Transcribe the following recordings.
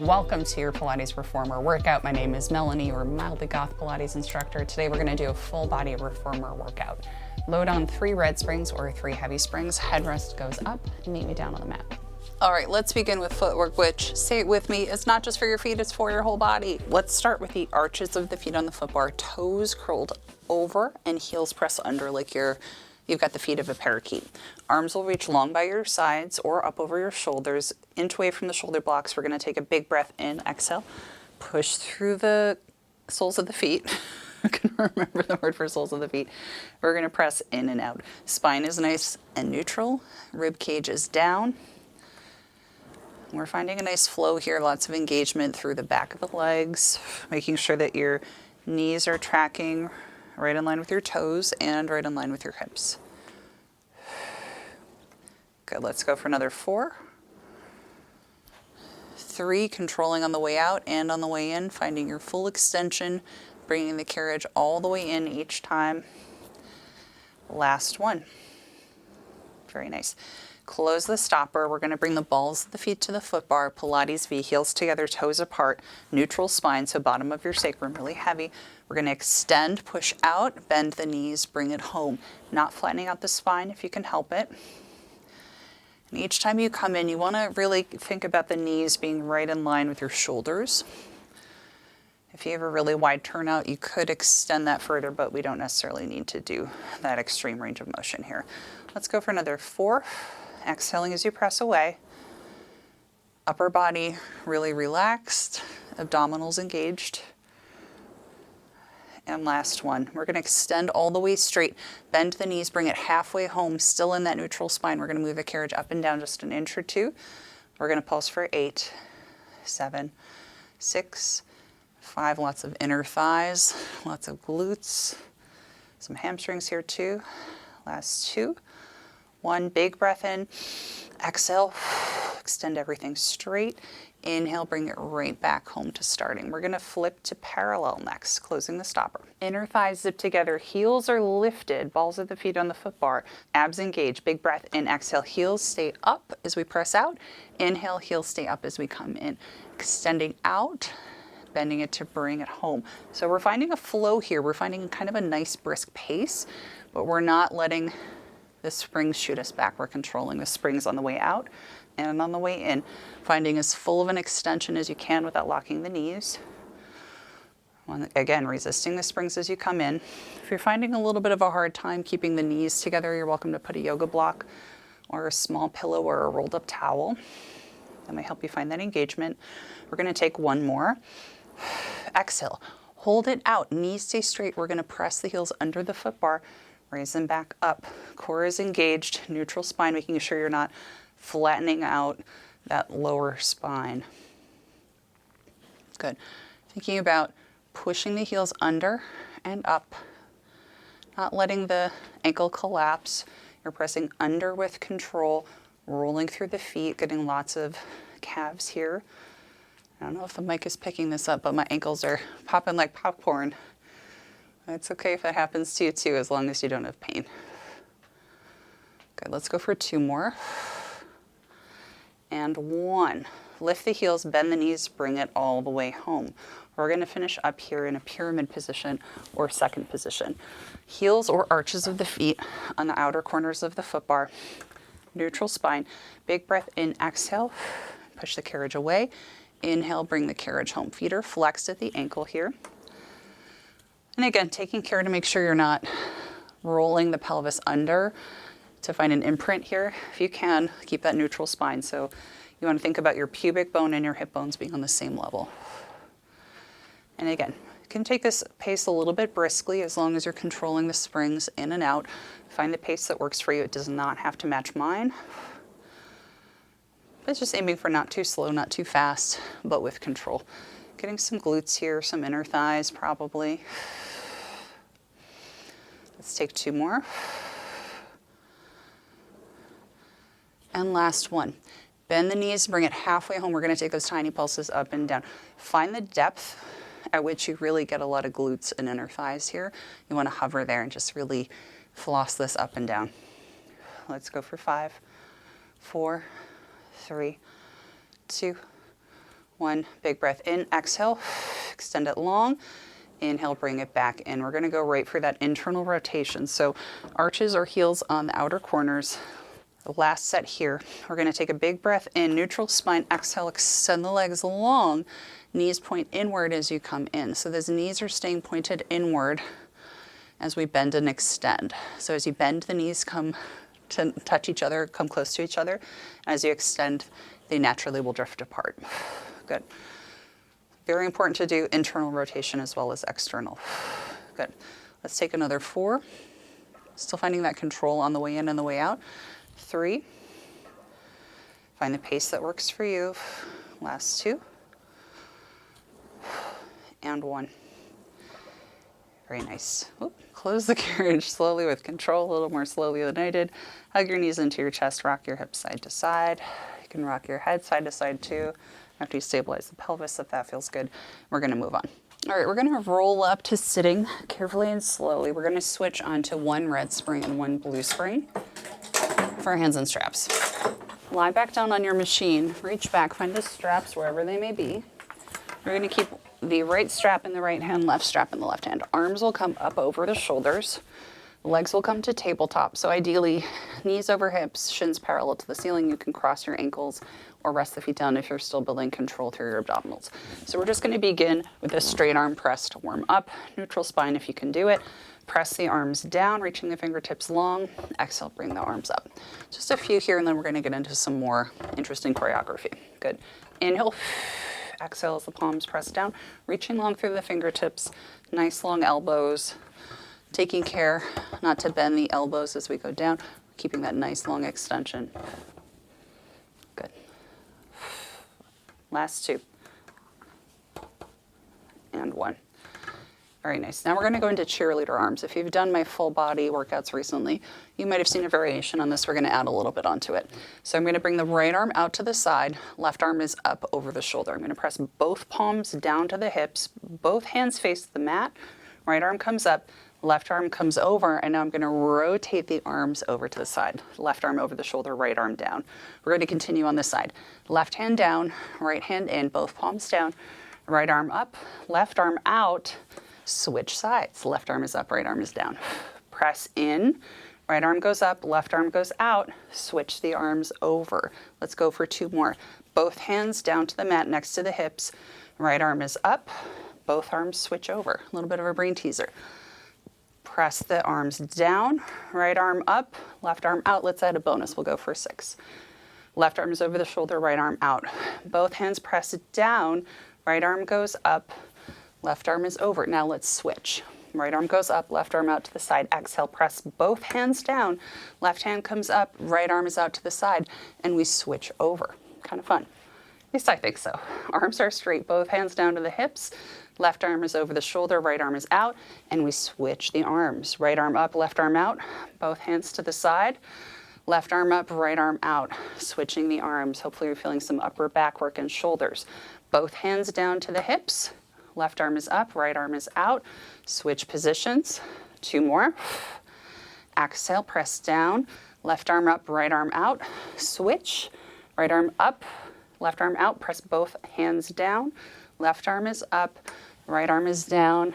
Welcome to your Pilates Reformer workout. My name is Melanie, your mildly goth Pilates instructor. Today we're going to do a full body reformer workout. Load on 3 red springs or 3 heavy springs. Headrest goes up and meet me down on the mat. All right, let's begin with footwork, which, say it with me, is not just for your feet, it's for your whole body. Let's start with the arches of the feet on the foot bar, toes curled over and heels press under like you've got the feet of a parakeet. Arms will reach long by your sides or up over your shoulders, inch away from the shoulder blocks. We're gonna take a big breath in, exhale, push through the soles of the feet. I can remember the word for soles of the feet. We're gonna press in and out. Spine is nice and neutral. Rib cage is down. We're finding a nice flow here, lots of engagement through the back of the legs, making sure that your knees are tracking right in line with your toes and right in line with your hips. Good, let's go for another 4. 3, controlling on the way out and on the way in, finding your full extension, bringing the carriage all the way in each time. Last one. Very nice. Close the stopper. We're going to bring the balls of the feet to the foot bar, Pilates V, heels together, toes apart, neutral spine, so bottom of your sacrum really heavy. We're going to extend, push out, bend the knees, bring it home. Not flattening out the spine if you can help it. And each time you come in, you want to really think about the knees being right in line with your shoulders. If you have a really wide turnout, you could extend that further, but we don't necessarily need to do that extreme range of motion here. Let's go for another 4. Exhaling as you press away. Upper body really relaxed, abdominals engaged. And last one, we're going to extend all the way straight, bend the knees, bring it halfway home, still in that neutral spine. We're going to move the carriage up and down just an inch or 2. We're going to pulse for 8, 7, 6, 5, lots of inner thighs, lots of glutes, some hamstrings here too. Last 2. 1, big breath in, exhale, extend everything straight. Inhale, bring it right back home to starting. We're gonna flip to parallel next, closing the stopper. Inner thighs zip together, heels are lifted, balls of the feet on the foot bar, abs engaged, big breath in, exhale, heels stay up as we press out. Inhale, heels stay up as we come in. Extending out, bending it to bring it home. So we're finding a flow here. We're finding kind of a nice brisk pace, but we're not letting the springs shoot us back. We're controlling the springs on the way out and on the way in, finding as full of an extension as you can without locking the knees. Again, resisting the springs as you come in. If you're finding a little bit of a hard time keeping the knees together, you're welcome to put a yoga block or a small pillow or a rolled up towel. That might help you find that engagement. We're going to take 1 more. Exhale, hold it out, knees stay straight. We're going to press the heels under the foot bar, raise them back up. Core is engaged, neutral spine, making sure you're not flattening out that lower spine. Good. Thinking about pushing the heels under and up, not letting the ankle collapse. You're pressing under with control, rolling through the feet, getting lots of calves here. I don't know if the mic is picking this up, but my ankles are popping like popcorn. It's okay if that happens to you too, as long as you don't have pain. Good, let's go for 2 more. And 1. Lift the heels, bend the knees, bring it all the way home. We're going to finish up here in a pyramid position or second position. Heels or arches of the feet on the outer corners of the foot bar. Neutral spine. Big breath in, exhale. Push the carriage away. Inhale, bring the carriage home. Feet are flexed at the ankle here. And again, taking care to make sure you're not rolling the pelvis under to find an imprint here. If you can, keep that neutral spine. So you want to think about your pubic bone and your hip bones being on the same level. And again, you can take this pace a little bit briskly as long as you're controlling the springs in and out. Find the pace that works for you. It does not have to match mine. But it's just aiming for not too slow, not too fast, but with control. Getting some glutes here, some inner thighs probably. Let's take 2 more. And last one. Bend the knees, bring it halfway home. We're going to take those tiny pulses up and down. Find the depth at which you really get a lot of glutes and inner thighs here. You want to hover there and just really floss this up and down. Let's go for 5, 4, 3, 2, 1, big breath in, exhale, extend it long. Inhale, bring it back in. We're gonna go right for that internal rotation. So arches or heels on the outer corners. The last set here, we're gonna take a big breath in, neutral spine, exhale, extend the legs long, knees point inward as you come in. So those knees are staying pointed inward as we bend and extend. So as you bend, the knees come to touch each other, come close to each other. As you extend, they naturally will drift apart. Good. Very important to do internal rotation as well as external. Good. Let's take another 4. Still finding that control on the way in and the way out. 3. Find the pace that works for you. Last 2. And 1. Very nice. Oop. Close the carriage slowly with control, a little more slowly than I did. Hug your knees into your chest, rock your hips side to side. You can rock your head side to side too. After you stabilize the pelvis, if that feels good, we're gonna move on. All right, we're gonna roll up to sitting carefully and slowly. We're gonna switch onto 1 red spring and 1 blue spring for our hands and straps. Lie back down on your machine, reach back, find the straps wherever they may be. We're gonna keep the right strap in the right hand, left strap in the left hand. Arms will come up over the shoulders. Legs will come to tabletop. So ideally, knees over hips, shins parallel to the ceiling. You can cross your ankles or rest the feet down if you're still building control through your abdominals. So we're just going to begin with a straight arm press to warm up. Neutral spine if you can do it. Press the arms down, reaching the fingertips long. Exhale, bring the arms up. Just a few here, and then we're going to get into some more interesting choreography. Good. Inhale. Exhale as the palms press down, reaching long through the fingertips. Nice long elbows. Taking care not to bend the elbows as we go down, keeping that nice long extension. Good. Last 2. And 1. Very nice. Now we're going to go into cheerleader arms. If you've done my full body workouts recently, you might have seen a variation on this. We're going to add a little bit onto it. So I'm going to bring the right arm out to the side. Left arm is up over the shoulder. I'm going to press both palms down to the hips. Both hands face the mat. Right arm comes up. Left arm comes over, and now I'm going to rotate the arms over to the side. Left arm over the shoulder, right arm down. We're going to continue on this side. Left hand down, right hand in, both palms down. Right arm up, left arm out. Switch sides. Left arm is up, right arm is down. Press in, right arm goes up, left arm goes out. Switch the arms over. Let's go for 2 more. Both hands down to the mat next to the hips. Right arm is up, both arms switch over. A little bit of a brain teaser. Press the arms down, right arm up, left arm out. Let's add a bonus. We'll go for 6. Left arm is over the shoulder, right arm out. Both hands press down, right arm goes up, left arm is over. Now let's switch. Right arm goes up, left arm out to the side. Exhale, press both hands down. Left hand comes up, right arm is out to the side, and we switch over. Kind of fun. At least I think so. Arms are straight, both hands down to the hips. Left arm is over the shoulder, right arm is out, and we switch the arms. Right arm up, left arm out, both hands to the side. Left arm up, right arm out, switching the arms. Hopefully you're feeling some upper back work and shoulders. Both hands down to the hips. Left arm is up, right arm is out. Switch positions. 2 more. Exhale, press down. Left arm up, right arm out. Switch. Right arm up, left arm out. Press both hands down. Left arm is up, right arm is down.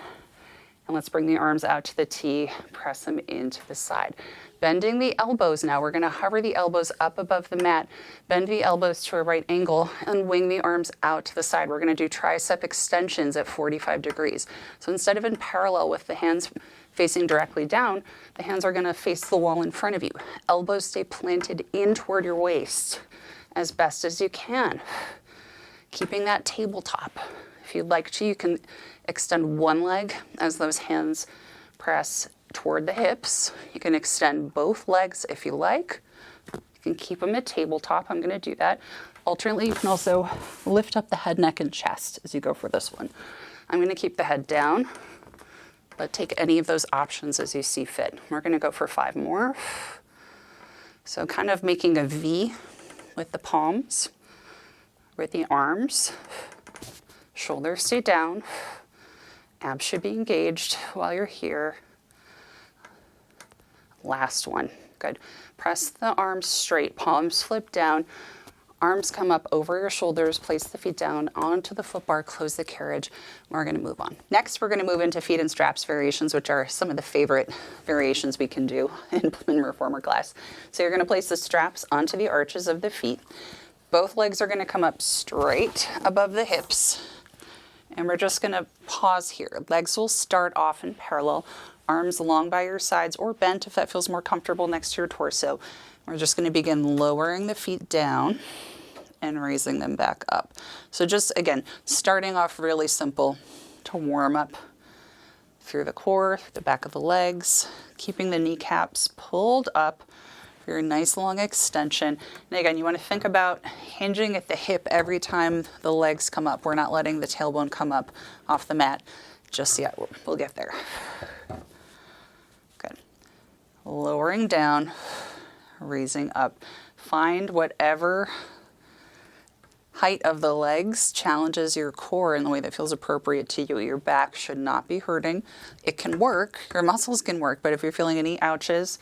And let's bring the arms out to the T, press them into the side. Bending the elbows now. We're going to hover the elbows up above the mat, bend the elbows to a right angle, and wing the arms out to the side. We're going to do tricep extensions at 45 degrees. So instead of in parallel with the hands facing directly down, the hands are going to face the wall in front of you. Elbows stay planted in toward your waist as best as you can. Keeping that tabletop. If you'd like to, you can extend one leg as those hands press toward the hips. You can extend both legs if you like. You can keep them at tabletop. I'm going to do that. Alternately, you can also lift up the head, neck, and chest as you go for this one. I'm going to keep the head down, but take any of those options as you see fit. We're going to go for 5 more. So kind of making a V with the palms. With the arms, shoulders stay down, abs should be engaged while you're here. Last one, good. Press the arms straight, palms flip down, Arms come up over your shoulders, place the feet down onto the foot bar, close the carriage. We're going to move on. Next, we're going to move into feet and straps variations, which are some of the favorite variations we can do in reformer class. So you're going to place the straps onto the arches of the feet. Both legs are going to come up straight above the hips. And we're just going to pause here. Legs will start off in parallel, arms long by your sides or bent if that feels more comfortable next to your torso. We're just going to begin lowering the feet down and raising them back up. So just, again, starting off really simple to warm up through the core, the back of the legs, keeping the kneecaps pulled up for your nice long extension. And again, you want to think about hinging at the hip every time the legs come up. We're not letting the tailbone come up off the mat just yet. We'll get there. Good. Lowering down, raising up. Find whatever height of the legs challenges your core in the way that feels appropriate to you. Your back should not be hurting. It can work, your muscles can work, but if you're feeling any ouches,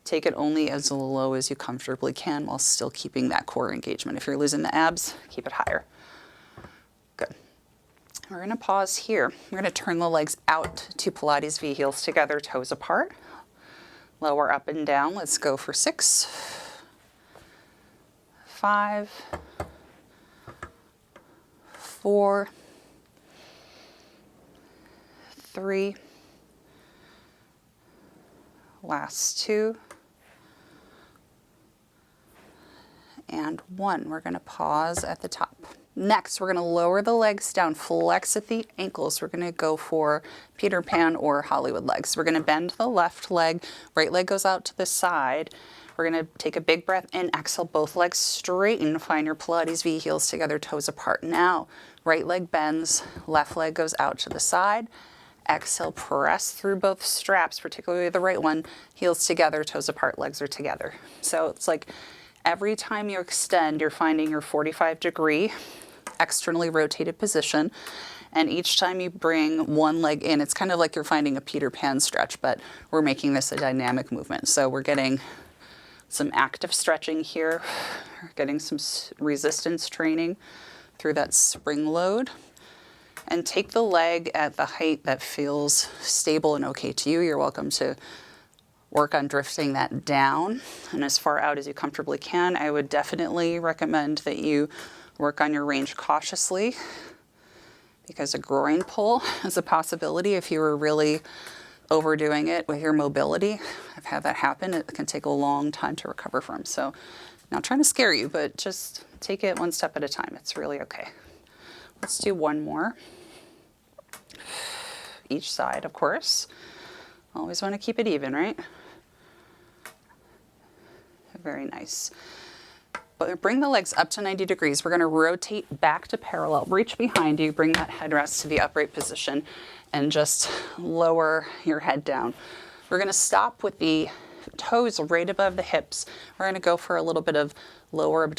take it only as low as you comfortably can while still keeping that core engagement. If you're losing the abs, keep it higher. Good. We're going to pause here. We're going to turn the legs out to Pilates V, heels together, toes apart. Lower up and down. Let's go for 6, 5, 4, 3, last 2, and 1. We're going to pause at the top. Next, we're going to lower the legs down, flex at the ankles. We're going to go for Peter Pan or Hollywood legs. We're going to bend the left leg, right leg goes out to the side. We're going to take a big breath in, exhale, both legs straighten, find your Pilates V, heels together, toes apart. Now, right leg bends, left leg goes out to the side. Exhale, press through both straps, particularly the right one, heels together, toes apart, legs are together. So it's like every time you extend, you're finding your 45-degree externally rotated position. And each time you bring one leg in, it's kind of like you're finding a Peter Pan stretch, but we're making this a dynamic movement. So we're getting some active stretching here, getting some resistance training through that spring load. And take the leg at the height that feels stable and okay to you. You're welcome to work on drifting that down and as far out as you comfortably can. I would definitely recommend that you work on your range cautiously because a groin pull is a possibility if you were really overdoing it with your mobility. I've had that happen. It can take a long time to recover from. So not trying to scare you, but just take it one step at a time. It's really okay. Let's do one more. Each side, of course. Always want to keep it even, right? Very nice. But bring the legs up to 90 degrees. We're going to rotate back to parallel. Reach behind you, bring that headrest to the upright position, and just lower your head down. We're going to stop with the toes right above the hips. We're going to go for a little bit of lower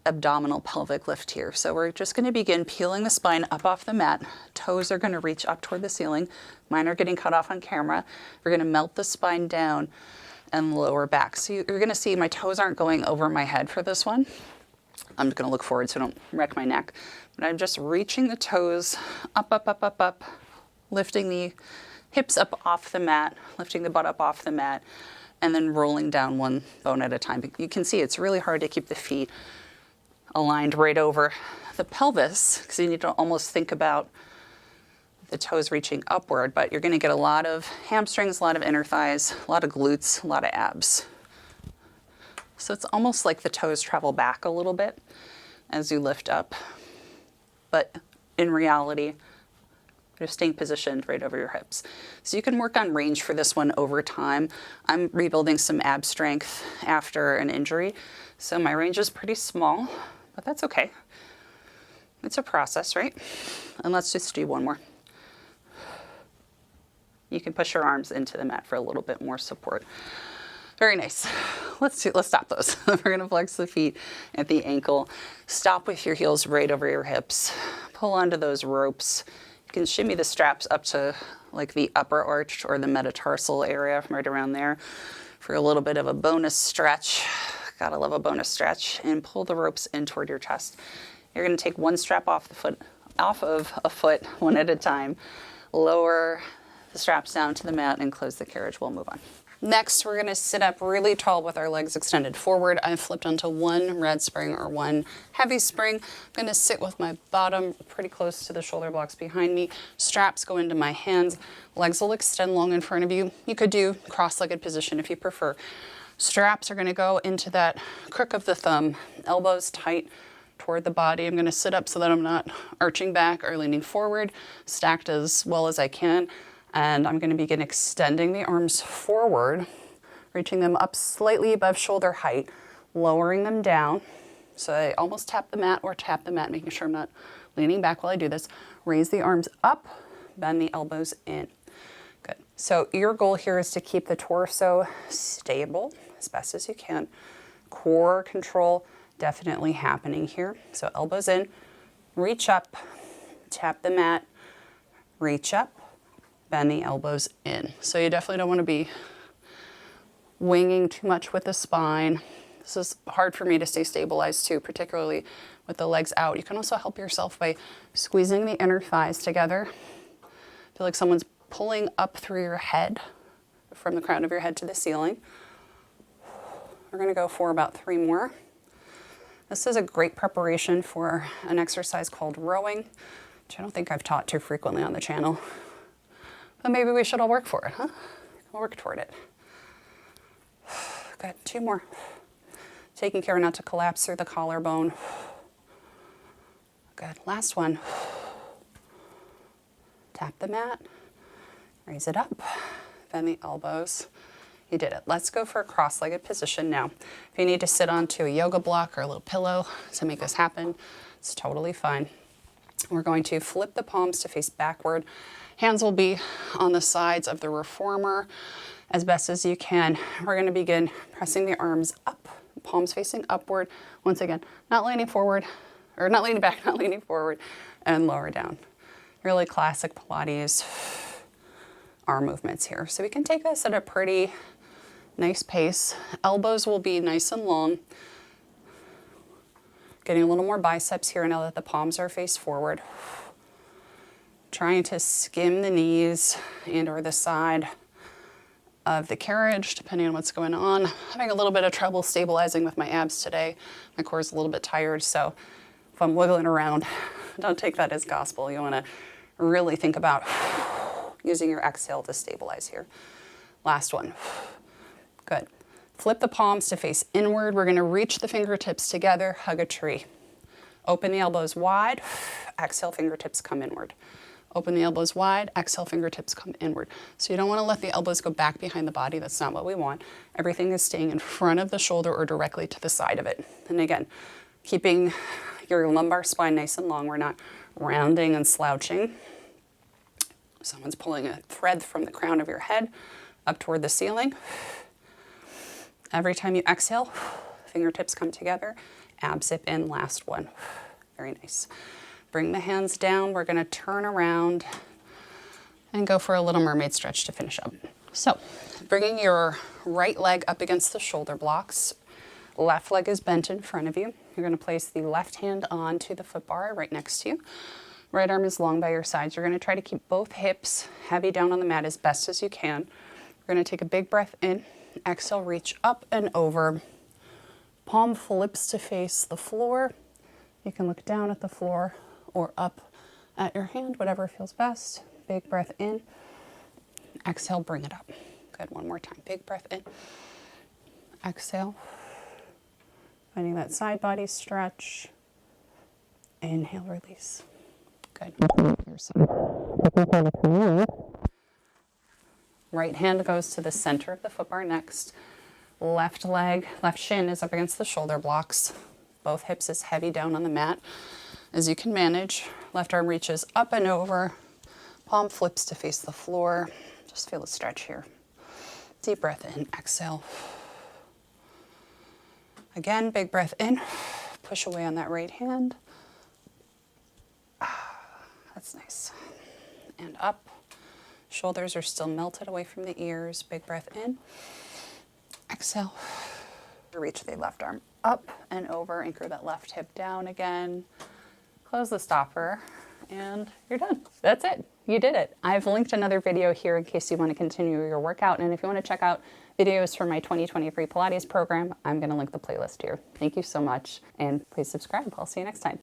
abdominal pelvic lift here. So we're just going to begin peeling the spine up off the mat. Toes are going to reach up toward the ceiling. Mine are getting cut off on camera. We're going to melt the spine down and lower back. So you're going to see my toes aren't going over my head for this one. I'm just going to look forward so I don't wreck my neck. But I'm just reaching the toes up, up, up, up, up, lifting the hips up off the mat, lifting the butt up off the mat, and then rolling down one bone at a time. You can see it's really hard to keep the feet aligned right over the pelvis because you need to almost think about the toes reaching upward, but you're going to get a lot of hamstrings, a lot of inner thighs, a lot of glutes, a lot of abs. So it's almost like the toes travel back a little bit as you lift up, but in reality, you're staying positioned right over your hips. So you can work on range for this one over time. I'm rebuilding some ab strength after an injury, so my range is pretty small, but that's okay. It's a process, right? And let's just do one more. You can push your arms into the mat for a little bit more support. Very nice. Let's stop those. We're going to flex the feet at the ankle. Stop with your heels right over your hips. Pull onto those ropes. You can shimmy the straps up to like the upper arch or the metatarsal area from right around there for a little bit of a bonus stretch. Gotta love a bonus stretch. And pull the ropes in toward your chest. You're gonna take one strap off of a foot one at a time. Lower the straps down to the mat and close the carriage. We'll move on. Next, we're gonna sit up really tall with our legs extended forward. I've flipped onto one red spring or one heavy spring. I'm gonna sit with my bottom pretty close to the shoulder blocks behind me. Straps go into my hands. Legs will extend long in front of you. You could do cross-legged position if you prefer. Straps are gonna go into that crook of the thumb. Elbows tight toward the body. I'm gonna sit up so that I'm not arching back or leaning forward, stacked as well as I can. And I'm going to begin extending the arms forward, reaching them up slightly above shoulder height, lowering them down. So I almost tap the mat or tap the mat, making sure I'm not leaning back while I do this. Raise the arms up, bend the elbows in. Good. So your goal here is to keep the torso stable as best as you can. Core control definitely happening here. So elbows in, reach up, tap the mat, reach up, bend the elbows in. So you definitely don't want to be winging too much with the spine. This is hard for me to stay stabilized too, particularly with the legs out. You can also help yourself by squeezing the inner thighs together. Feel like someone's pulling up through your head, from the crown of your head to the ceiling. We're going to go for about 3 more. This is a great preparation for an exercise called rowing, which I don't think I've taught too frequently on the channel. But maybe we should all work for it, huh? We'll work toward it. Good, 2 more. Taking care not to collapse through the collarbone. Good, last one. Tap the mat, raise it up, bend the elbows. You did it. Let's go for a cross-legged position now. If you need to sit onto a yoga block or a little pillow to make this happen, it's totally fine. We're going to flip the palms to face backward. Hands will be on the sides of the reformer as best as you can. We're going to begin pressing the arms up, palms facing upward. Once again, not leaning forward, or not leaning back, not leaning forward, and lower down. Really classic Pilates arm movements here. So we can take this at a pretty nice pace. Elbows will be nice and long. Getting a little more biceps here now that the palms are face forward. Trying to skim the knees and or the side of the carriage, depending on what's going on. Having a little bit of trouble stabilizing with my abs today. My core is a little bit tired, so if I'm wiggling around, don't take that as gospel. You want to really think about using your exhale to stabilize here. Last one. Good. Flip the palms to face inward. We're going to reach the fingertips together, hug a tree. Open the elbows wide. Exhale, fingertips come inward. Open the elbows wide, exhale, fingertips come inward. So you don't want to let the elbows go back behind the body. That's not what we want. Everything is staying in front of the shoulder or directly to the side of it. And again, keeping your lumbar spine nice and long. We're not rounding and slouching. Someone's pulling a thread from the crown of your head up toward the ceiling. Every time you exhale, fingertips come together, ab zip in, last one. Very nice. Bring the hands down. We're going to turn around and go for a little mermaid stretch to finish up. So, bringing your right leg up against the shoulder blocks. Left leg is bent in front of you. You're going to place the left hand onto the foot bar right next to you. Right arm is long by your sides. You're going to try to keep both hips heavy down on the mat as best as you can. We're going to take a big breath in. Exhale, reach up and over. Palm flips to face the floor. You can look down at the floor or up at your hand, whatever feels best. Big breath in. Exhale, bring it up. Good, one more time. Big breath in. Exhale. Finding that side body stretch. Inhale, release. Good. Your side. Right hand goes to the center of the foot bar next. Left leg, left shin is up against the shoulder blocks. Both hips is heavy down on the mat. As you can manage, left arm reaches up and over. Palm flips to face the floor. Just feel a stretch here. Deep breath in, exhale. Again, big breath in. Push away on that right hand. That's nice. And up. Shoulders are still melted away from the ears. Big breath in. Exhale. Reach the left arm up and over, anchor that left hip down again, close the stopper, and you're done. That's it. You did it. I've linked another video here in case you want to continue your workout, and if you want to check out videos for my 2023 Pilates program, I'm going to link the playlist here. Thank you so much, and please subscribe. I'll see you next time.